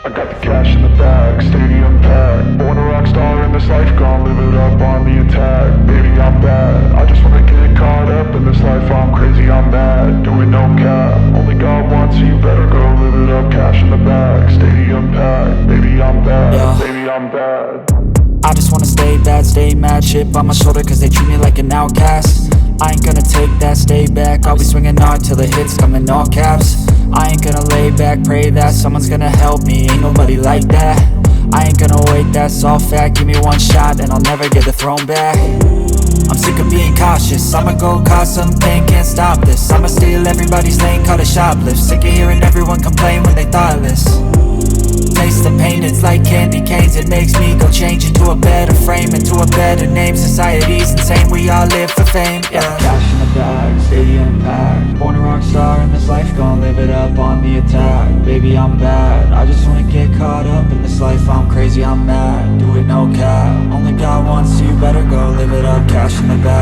I got the cash in the bag, stadium packed. Born a rock star in this life, gon' live it up on the attack. Baby, I'm bad, I just wanna get caught up in this life. I'm crazy, I'm mad, doing no cap. Only got one, so you better go live it up. Cash in the bag, stadium packed. Baby, I'm bad, Yeah. baby, I'm bad. I just wanna stay bad, stay mad. Chip on my shoulder cause they treat me like an outcast. I ain't gonna take that, stay back. I'll be swinging hard till the hits come in all caps. I ain't gonna lay back, pray that someone's gonna help me. Ain't nobody like that. I ain't gonna wait, that's all fact. Give me one shot and I'll never get the throne back. I'm sick of being cautious, I'ma go cause some pain, can't stop this. I'ma steal everybody's lane, call it shoplift. Sick of hearing everyone complain when they thoughtless. Taste the pain, it's like candy canes. It makes me go change into a better frame, into a better name. Society's insane, we all live for fame, yeah. Cash in the bag, stadium packed. Born a rock star in this life, gon' live it up on the attack. Baby, I'm bad, I just wanna get caught up in this life. I'm crazy, I'm mad, do it no cap. Only got one, so you better go live it up. Cash in the bag.